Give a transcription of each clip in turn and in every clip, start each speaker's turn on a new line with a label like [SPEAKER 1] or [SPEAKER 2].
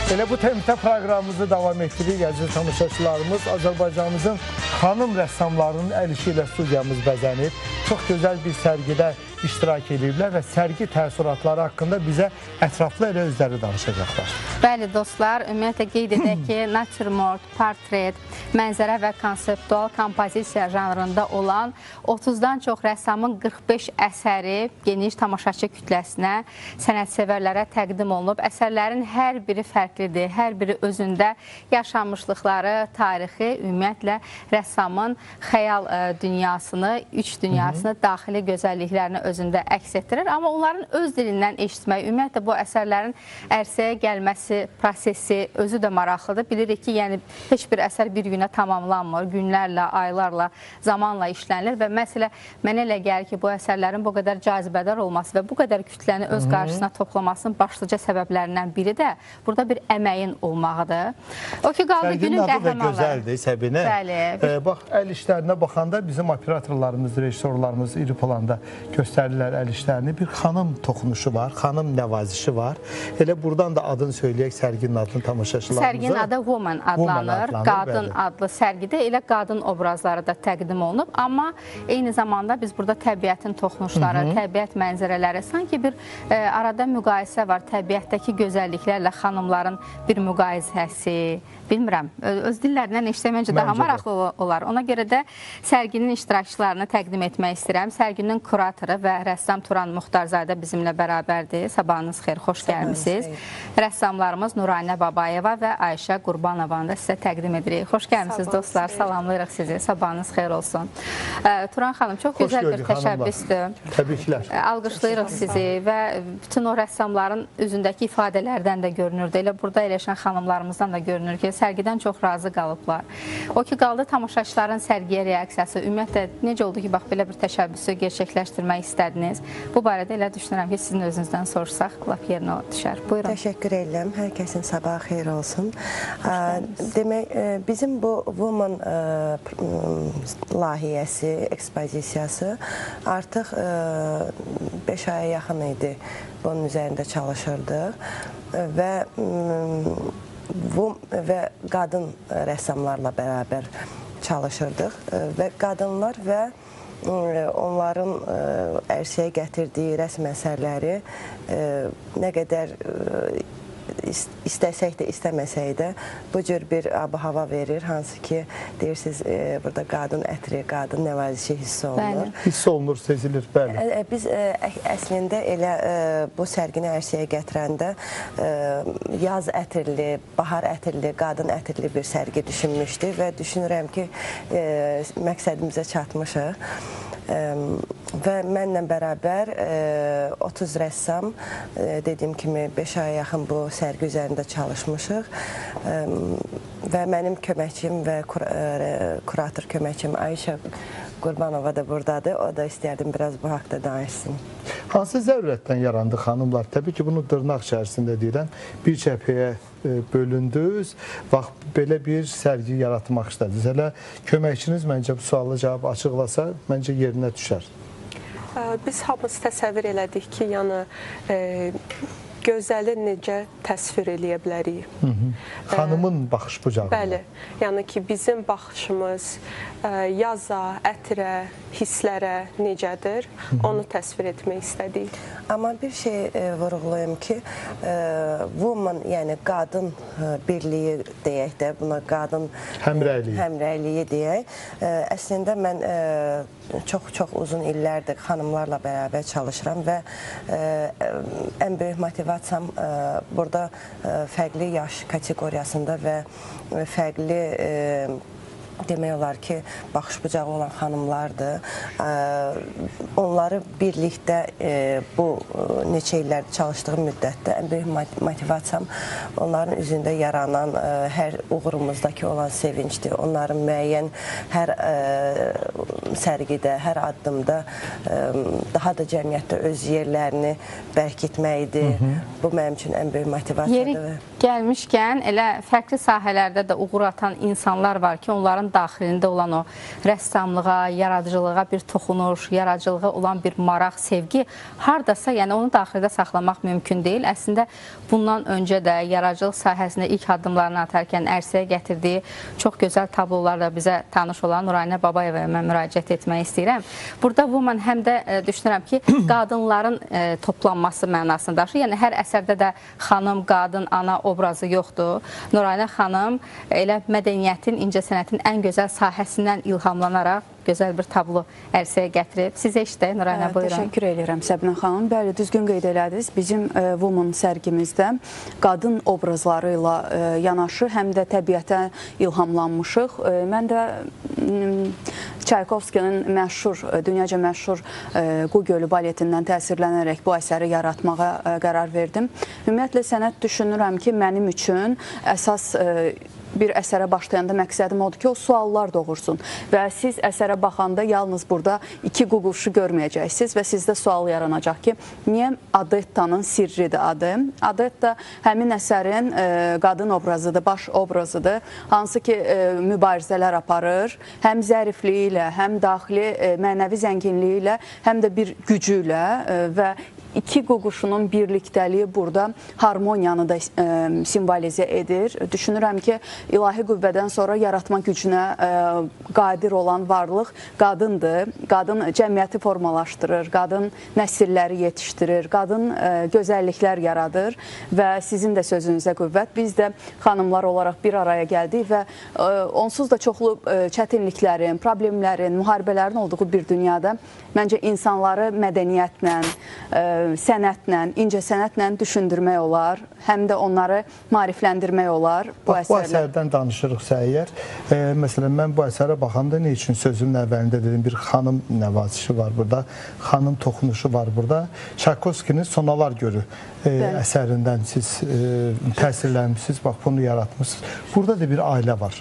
[SPEAKER 1] Elə bu tempdə proqramımızı davam etdiririk, əziz tamaşaçılarımız. Azərbaycanımızın xanım rəssamlarının əl işi ilə studiyamız bəzənir. Çox gözəl bir sərgidə iştirak ediblər və sərgi təəssüratları haqqında bizə ətraflı elə özləri danışacaqlar.
[SPEAKER 2] Bəli dostlar, ümumiyyətlə qeyd edək ki, natürmort, portret, mənzərə və konseptual kompozisiya janrında olan 30-dan çox rəssamın 45 əsəri geniş tamaşaçı kütləsinə, sənətsevərlərə təqdim olunub. Əsərlərin hər biri fərqlidir, hər biri özündə yaşanmışlıqları, tarixi, ümumiyyətlə rəssamın xəyal dünyasını, üç dünyasını, daxili gözəlliklərini özündə əks etdirir. Amma onların öz dilindən eşitmək, ümumiyyətlə bu əsərlərin ərsəyə gəlməsi prosesi özü də maraqlıdır. Bilirik ki, yəni heç bir əsər bir günə tamamlanmır, günlərlə, aylarla, zamanla işlənilir və məsələ mənə elə gəlir ki, bu əsərlərin bu qədər cazibədar olması və bu qədər kütləni öz qarşısına toplamasının başlıca səbəblərindən biri də burada bir əməyin olmağıdır. O ki, qaldı günün qəhrəmanları.
[SPEAKER 1] Sərginin adı da gözəldir, Səbinə.
[SPEAKER 2] Bəli.
[SPEAKER 1] Bax, əl işlərinə baxanda bizim operatorlarımız, rejissorlarımız iri planda göstərirlər əl işlərini. Bir xanım toxunuşu var, xanım nəvazişi var. Elə buradan da adını söyləyək, sərginin adını tamaşaçılarımıza.
[SPEAKER 2] Sərginin adı Woman adlanır. Qadın adlı sərgidə elə qadın obrazları da təqdim olunub. Amma eyni zamanda biz burada təbiətin toxunuşları, təbiət mənzərələri, sanki bir arada müqayisə var. Təbiətdəki gözəlliklərlə xanımların bir müqayisəsi. Bilmirəm, öz dillərindən eşitmək məncə daha maraqlı olar. Ona görə də sərginin iştirakçılarını təqdim etmək istəyirəm. Sərginin kuratoru və rəssam Turan Muxtarzadə bizimlə bərabərdir. Sabahınız xeyir, xoş gəlmisiniz. Rəssamlarımız Nuranə Babayeva və Ayşə Qurbanovanı da sizə təqdim edirik. Xoş gəlmisiniz dostlar, salamlayırıq sizi. Sabahınız xeyir olsun. Turan xanım, çox gözəl bir təşəbbüsdür.
[SPEAKER 1] Təbriklər.
[SPEAKER 2] Alqışlayırıq sizi və bütün o rəssamların üzündəki ifadələrdən də görünürdü. Elə burada eləşən xanımlarımızdan da görünür ki, sərgidən çox razı qalıblar. O ki, qaldı tamaşaçıların sərgiyə reaksiyası. Ümumiyyətlə, necə oldu ki, bax, belə bir təşəbbüsü gerçəkləşdirmək istədiniz? Bu barədə elə düşünürəm ki, sizin özünüzdən soruşsaq, lap yerinə düşər. Buyurun.
[SPEAKER 3] Təşəkkür edirəm. Hər kəsin sabahı xeyir olsun. Demək, bizim bu Woman layihəsi, ekspozisiyası artıq 5 aya yaxın idi. Bunun üzərində çalışırdıq və qadın rəssamlarla bərabər çalışırdıq və qadınlar və onların ərsəyə gətirdiyi rəsm əsərləri nə qədər istəsək də, istəməsək də bu cür bir ab-hava verir, hansı ki, deyirsiniz, burada qadın ətri, qadın nəvazişi hiss olunur.
[SPEAKER 1] Hiss olunur, sezilir, bəli.
[SPEAKER 3] Biz əslində elə bu sərgini ərsəyə gətirəndə yaz ətirli, bahar ətirli, qadın ətirli bir sərgi düşünmüşdük və düşünürəm ki, məqsədimizə çatmışıq. Və mənlə bərabər 30 rəssam, dediyim kimi 5 aya yaxın bu sərgi üzərində çalışmışıq və mənim köməkçim və kurator köməkçim Ayşə Qurbanova da buradadır. O da istəyərdim biraz bu haqda danışsın.
[SPEAKER 1] Hansı zərurətdən yarandı xanımlar? Təbii ki, bunu dırnaq içərisində deyirəm. Bir cəbhəyə bölündünüz, bax, belə bir sərgi yaratmaq istədiniz. Hələ köməkçiniz məncə bu sualı cavab açıqlasa, məncə yerinə düşər.
[SPEAKER 4] Biz hamımız təsəvvür elədik ki, yəni gözəli necə təsvir eləyə bilərik.
[SPEAKER 1] Xanımın baxış bucağı.
[SPEAKER 4] Bəli, yəni ki, bizim baxışımız yaza, ətrə, hisslərə necədir, onu təsvir etmək istədik.
[SPEAKER 3] Amma bir şey vurğulayım ki, woman, yəni qadın birliyi deyək də, buna qadın həmrəyliyi deyək. Əslində mən çox uzun illərdir xanımlarla bərabər çalışıram və ən böyük motivasiyam burada fərqli yaş kateqoriyasında və fərqli demək olar ki, baxış bucağı olan xanımlardır. Onları birlikdə bu neçə illərdir çalışdığım müddətdə ən böyük motivasiyam onların üzündə yaranan hər uğurumuzdakı olan sevincdir. Onların müəyyən hər sərgidə, hər addımda daha da cəmiyyətdə öz yerlərini bərkitməkdir. Bu mənim üçün ən böyük motivasiyadır.
[SPEAKER 2] Yeri gəlmişkən elə fərqli sahələrdə də uğur atan insanlar var ki, onların onların daxilində olan o rəssamlığa, yaradıcılığa bir toxunuş, yaradıcılığa olan bir maraq, sevgi hardasa, yəni onu daxildə saxlamaq mümkün deyil. Əslində bundan öncə də yaradıcılıq sahəsində ilk addımlarını atarkən ərsəyə gətirdiyi çox gözəl tablolarla bizə tanış olan Nuraynə Babayevaya mən müraciət etmək istəyirəm. Burada Woman həm də düşünürəm ki, qadınların toplanması mənasını daşıyır. Yəni hər əsərdə də xanım, qadın, ana obrazı yoxdur. Nuraynə xanım elə mədəniyyətin, incəsənətin ən gözəl sahəsindən ilhamlanaraq gözəl bir tablo ərsəyə gətirib. Sizə işdə, Nuraynə, buyurun.
[SPEAKER 5] Təşəkkür edirəm Səbinə xanım. Bəli, düzgün qeyd elədiniz. Bizim Woman sərgimizdə qadın obrazları ilə yanaşı, həm də təbiətə ilhamlanmışıq. Mən də Çaykovskinin məşhur, dünyaca məşhur Qu Gölü baletindən təsirlənərək bu əsəri yaratmağa qərar verdim. Ümumiyyətlə, sənət düşünürəm ki, mənim üçün əsas bir əsərə başlayanda məqsədim odur ki, o suallar doğursun və siz əsərə baxanda yalnız burada iki ququşu görməyəcəksiniz və sizdə sual yaranacaq ki, niyə Adettanın sirridir adı? Adetta həmin əsərin qadın obrazıdır, baş obrazıdır, hansı ki mübarizələr aparır, həm zərifliyi ilə, həm daxili mənəvi zənginliyi ilə, həm də bir gücü ilə və iki ququşunun birlikdəliyi burada harmoniyanı da simvolizə edir. Düşünürəm ki, ilahi qüvvədən sonra yaratma gücünə qadir olan varlıq qadındır. Qadın cəmiyyəti formalaşdırır, qadın nəsilləri yetişdirir, qadın gözəlliklər yaradır və sizin də sözünüzə qüvvət. Biz də xanımlar olaraq bir araya gəldik və onsuz da çoxlu çətinliklərin, problemlərin, müharibələrin olduğu bir dünyada məncə insanları mədəniyyətlə, sənətlə, incəsənətlə düşündürmək olar, həm də onları maarifləndirmək olar bu əsərlə.
[SPEAKER 1] Bu əsərdən danışırıqsa əgər, məsələn, mən bu əsərə baxanda nə üçün sözümün əvvəlində dedim, bir xanım nəvazişi var burada, xanım toxunuşu var burada. Çaykovskinin Sonalar Gölü əsərindən siz təsirlənmişsiniz, bax bunu yaratmışsınız. Burada da bir ailə var.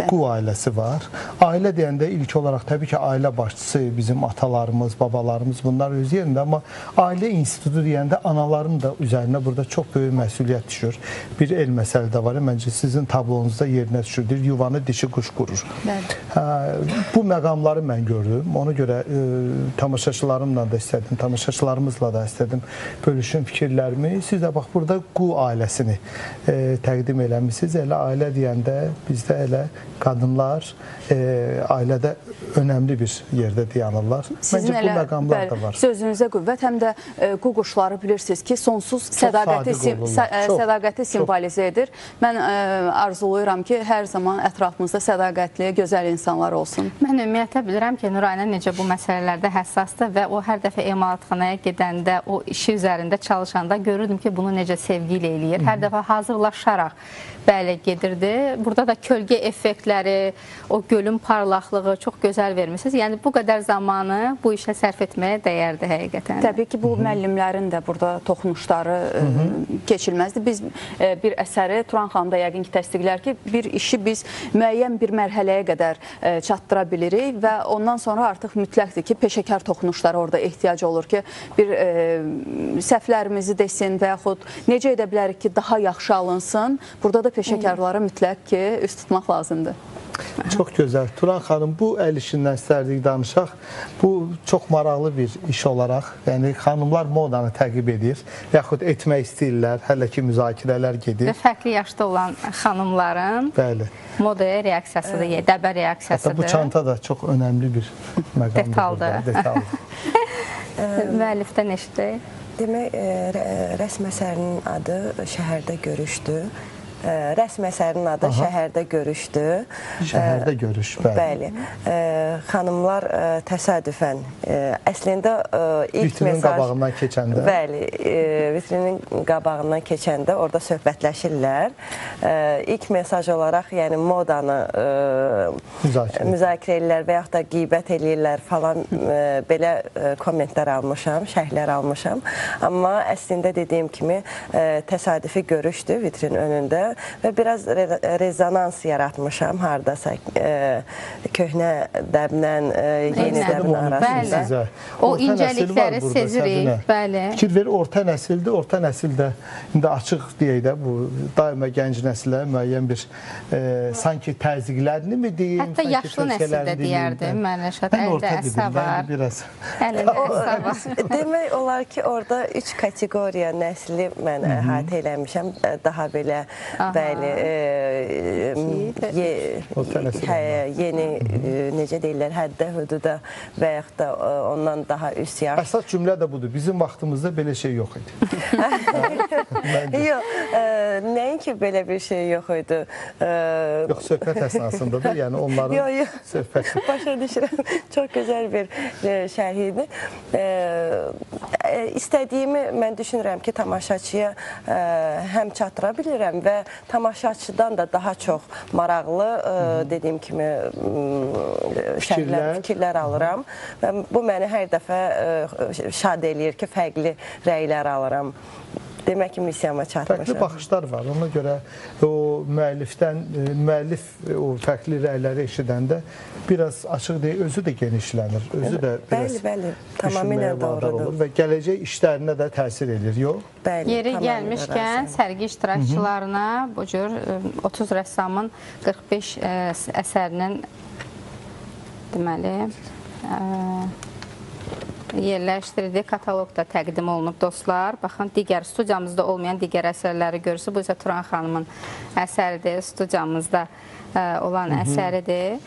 [SPEAKER 1] Qu ailəsi var. Ailə deyəndə ilk olaraq təbii ki, ailə başçısı bizim atalarımız, babalarımız bunlar öz yerində, amma ailə institutu deyəndə anaların da üzərinə burada çox böyük məsuliyyət düşür. Bir el məsələ də var, məncə sizin tablonuzda yerinə düşürdür, yuvanı dişi quş qurur. Bu məqamları mən gördüm, ona görə tamaşaçılarımla da istədim, tamaşaçılarımızla da istədim bölüşün fikirlərimi. Siz də bax, burada Qu ailəsini təqdim eləmişsiniz. Elə ailə deyəndə bizdə elə qadınlar ailədə önəmli bir yerdə dayanırlar. Məncə bu məqamlar da var.
[SPEAKER 5] Sözünüzə qüvvət, həm də Qu quşları bilirsiniz ki, sonsuz sədaqəti simvolizə edir. Mən arzuluyuram ki, hər zaman ətrafımızda sədaqətli, gözəl insanlar olsun.
[SPEAKER 2] Mən ümumiyyətlə bilirəm ki, Nuraynə necə bu məsələlərdə həssasdır və o hər dəfə emalatxanaya gedəndə, o işi üzərində çalışanda görürdüm ki, bunu necə sevgi ilə eləyir. Hər dəfə hazırlaşaraq bəli gedirdi. Burada da kölgə effektləri, o gölün parlaqlığı çox gözəl vermişsiniz. Yəni bu qədər zamanı bu işə sərf etməyə dəyərdi həqiqətən.
[SPEAKER 5] Təbii ki, bu müəllimlərin də burada toxunuşları keçilməzdir. Biz bir əsəri, Turan xanım da yəqin ki, təsdiqlər ki, bir işi biz müəyyən bir mərhələyə qədər çatdıra bilirik və ondan sonra artıq mütləqdir ki, peşəkar toxunuşlara orada ehtiyac olur ki, bir səhvlərimizi desin və yaxud necə edə bilərik ki, daha yaxşı alınsın. Burada da peşəkarlara mütləq ki, üst tutmaq lazımdır.
[SPEAKER 1] Çox gözəl. Turan xanım, bu əl işindən istərdik danışaq. Bu çox maraqlı bir iş olaraq, yəni xanımlar modanı təqib edir, yaxud etmək istəyirlər, hələ ki müzakirələr gedir.
[SPEAKER 2] Və fərqli yaşda olan xanımların modaya reaksiyasıdır, dəbə reaksiyasıdır.
[SPEAKER 1] Hətta bu çanta da çox önəmli bir məqamdır.
[SPEAKER 2] Detaldır. Müəllifdən eşitdik.
[SPEAKER 3] Demək, rəsm əsərinin adı Şəhərdə Görüşdü. Rəsm əsərinin adı Şəhərdə Görüşdü.
[SPEAKER 1] Şəhərdə görüş, bəli.
[SPEAKER 3] Xanımlar təsadüfən, əslində ilk
[SPEAKER 1] vitrinin qabağından keçəndə.
[SPEAKER 3] Bəli, vitrinin qabağından keçəndə orada söhbətləşirlər. İlk mesaj olaraq, yəni modanı müzakirə edirlər və yaxud da qeybət edirlər falan, belə kommentlər almışam, şərhlər almışam. Amma əslində dediyim kimi təsadüfi görüşdü vitrin önündə və biraz rezonans yaratmışam hardasa köhnə dəblə yeni dəbin arasında.
[SPEAKER 2] O incəlikləri sezirik.
[SPEAKER 1] Fikir verir, orta nəsildir. Orta nəsildə indi açıq deyək də bu daima gənc nəsillə müəyyən bir sanki təzyiqlərini mi deyim?
[SPEAKER 2] Hətta yaşlı nəsildə deyərdim mən Rəşad. Əldə əsə var. Əlində əsə var.
[SPEAKER 3] Demək olar ki, orada 3 kateqoriya nəsli mən əhatə eləmişəm. Daha belə bəli yeni necə deyirlər, həddə, hüduda və yaxud da ondan daha üst yaş.
[SPEAKER 1] Əsas cümlə də budur. Bizim vaxtımızda belə şey yox idi.
[SPEAKER 3] Yox, nəinki belə bir şey yox idi.
[SPEAKER 1] Yox, söhbət əsnasında da, yəni onların söhbəti.
[SPEAKER 3] Başa düşürəm. Çox gözəl bir şərh idi. İstədiyimi mən düşünürəm ki, tamaşaçıya həm çatdıra bilirəm və tamaşaçıdan da daha çox maraqlı, dediyim kimi fikirlər alıram. Və bu məni hər dəfə şad eləyir ki, fərqli rəylər alıram. Demək ki, missiyama çatmışam.
[SPEAKER 1] Fərqli baxışlar var. Ona görə o müəllif o fərqli rəyləri eşidəndə biraz açıq deyil, özü də genişlənir. Özü də biraz
[SPEAKER 3] tamamilə doğrudur.
[SPEAKER 1] Və gələcək işlərinə də təsir edir, yox?
[SPEAKER 2] Yeri gəlmişkən sərgi iştirakçılarına bu cür 30 rəssamın 45 əsərinin deməli yerləşdirdiyi kataloqda təqdim olunub dostlar. Baxın, digər studiyamızda olmayan digər əsərləri görürsünüz. Bu isə Turan xanımın əsəridir, studiyamızda olan əsəridir.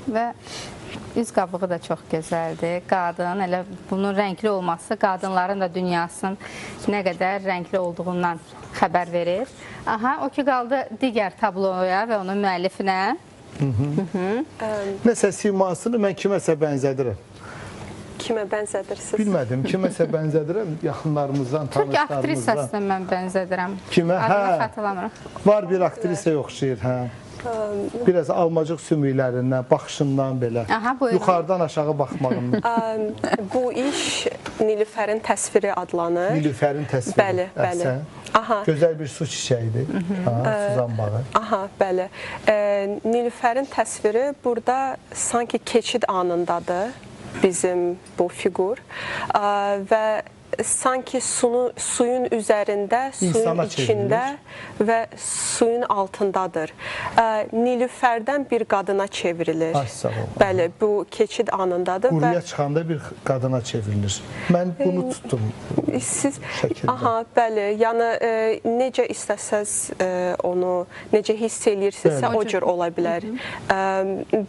[SPEAKER 2] Və üz qabığı da çox gözəldir. Qadın, elə bunun rəngli olması qadınların da dünyasının nə qədər rəngli olduğundan xəbər verir. Aha, o ki qaldı digər tabloya və onun müəllifinə.
[SPEAKER 1] Nəsə simasını mən kiməsə bənzədirəm.
[SPEAKER 4] Kimə bənzədirsiniz?
[SPEAKER 1] Bilmədim, kiməsə bənzədirəm, yaxınlarımızdan, tanışlarımızdan.
[SPEAKER 2] Türk aktrisasına mən bənzədirəm.
[SPEAKER 1] Kimə?
[SPEAKER 2] Adını xatırlamıram.
[SPEAKER 1] Var bir aktrisa oxşayır, hə. Biraz almacıq sümüklərindən, baxışından belə, yuxarıdan aşağı baxmağından.
[SPEAKER 4] Bu iş Nilüfərin təsviri adlanır.
[SPEAKER 1] Nilüfərin təsviri.
[SPEAKER 4] Bəli, bəli.
[SPEAKER 1] Gözəl bir su çiçəyidir, suzan bağı.
[SPEAKER 4] Aha, bəli. Nilüfərin təsviri burada sanki keçid anındadır bizim bu fiqur və sanki suyun üzərində, suyun içində və suyun altındadır. Nilüfərdən bir qadına çevrilir. Bəli, bu keçid anındadır.
[SPEAKER 1] Quruya çıxanda bir qadına çevrilir. Mən bunu tutdum.
[SPEAKER 4] Siz, aha, bəli, yəni necə istəsəz onu, necə hiss eləyirsinizsə o cür ola bilər.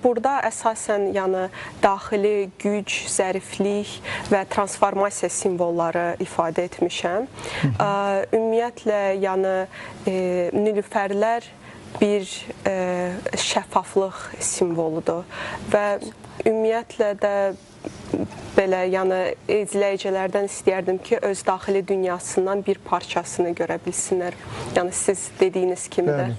[SPEAKER 4] Burada əsasən yəni daxili güc, zəriflik və transformasiya simvolları ifadə etmişəm. Ümumiyyətlə, yəni nilüfərlər bir şəffaflıq simvoludur və ümumiyyətlə də belə, yəni izləyicilərdən istəyərdim ki, öz daxili dünyasından bir parçasını görə bilsinlər. Yəni siz dediyiniz kimi də.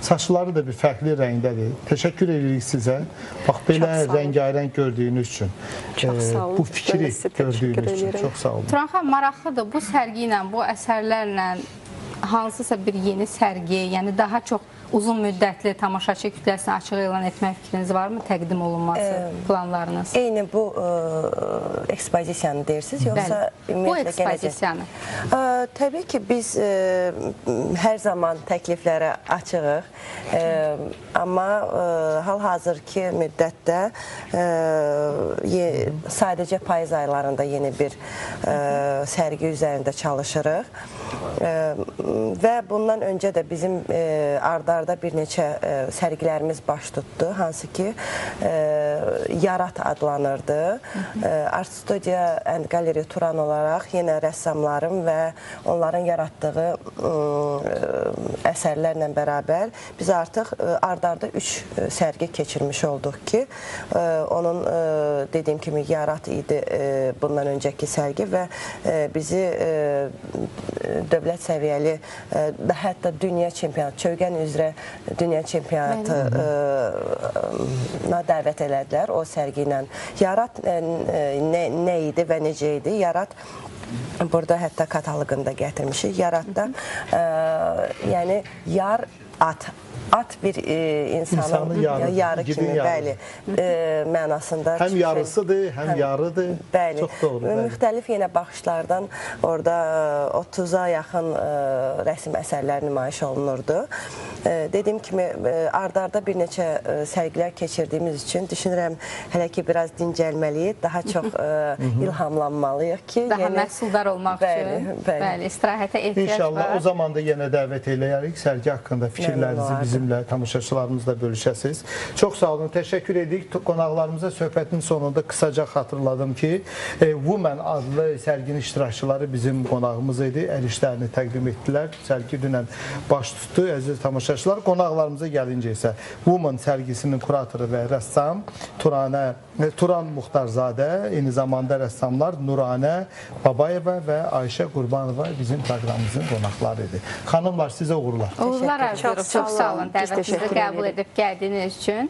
[SPEAKER 1] Saçları da bir fərqli rəngdədir. Təşəkkür edirik sizə. Bax, belə rəngarəng gördüyünüz üçün. Bu fikri gördüyünüz üçün. Çox sağ olun.
[SPEAKER 2] Turan xanım, maraqlıdır. Bu sərgi ilə, bu əsərlərlə hansısa bir yeni sərgi, yəni daha çox uzun müddətli tamaşaçı kütləsini açıq elan etmək fikriniz varmı? Təqdim olunması planlarınız?
[SPEAKER 3] Eyni bu ekspozisiyanı deyirsiniz, yoxsa
[SPEAKER 2] bu ekspozisiyanı?
[SPEAKER 3] Təbii ki, biz hər zaman təkliflərə açığıq, amma hal-hazırki müddətdə sadəcə payız aylarında yeni bir sərgi üzərində çalışırıq və bundan öncə də bizim ardarda bir neçə sərgilərimiz baş tutdu, hansı ki Yarat adlanırdı. Art Studio and Gallery Turan olaraq yenə rəssamların və onların yaratdığı əsərlərlə bərabər biz artıq ardarda 3 sərgi keçirmiş olduq ki, onun dediyim kimi Yarat idi bundan öncəki sərgi və bizi dövlət səviyyəli, hətta dünya çempionatı, çövgən üzrə dünya çempionatına dəvət elədilər o sərgi ilə. Yarat nə idi və necə idi? Yarat burada hətta kataloqunda gətirmişik. Yaratda yəni yar at bir insanın yarı kimi, bəli, mənasında.
[SPEAKER 1] Həm yarısıdır, həm yarıdır.
[SPEAKER 3] Bəli.
[SPEAKER 1] Çox doğru.
[SPEAKER 3] Müxtəlif yenə baxışlardan orada 30-a yaxın rəsm əsərlər nümayiş olunurdu. Dediyim kimi, ard-arda bir neçə sərgilər keçirdiyimiz üçün düşünürəm, hələ ki, biraz dincəlməliyik, daha çox ilhamlanmalıyıq ki,
[SPEAKER 2] daha məhsuldar olmaq üçün, bəli, istirahətə ehtiyac var.
[SPEAKER 1] İnşallah o zaman da yenə dəvət eləyərik, sərgi haqqında fikirlərinizi bizimlə, tamaşaçılarımızla bölüşəsiniz. Çox sağ olun, təşəkkür edirik. Qonaqlarımıza söhbətin sonunda qısaca xatırladım ki, Women adlı sərginin iştirakçıları bizim qonağımız idi, əl işlərini təqdim etdilər. Sərgi dünən baş tutdu, əziz tamaşaçılar. Qonaqlarımıza gəlincə isə Women sərgisinin kuratoru və rəssam Turan Muxtarzadə, eyni zamanda rəssamlar Nuranə Babayeva və Ayşə Qurbanova bizim proqramımızın qonaqları idi. Xanımlar, sizə uğurlar.
[SPEAKER 2] Uğurlar arzuyoruz. Çox sağ olun. Dəvətinizi qəbul edib gəldiyiniz üçün.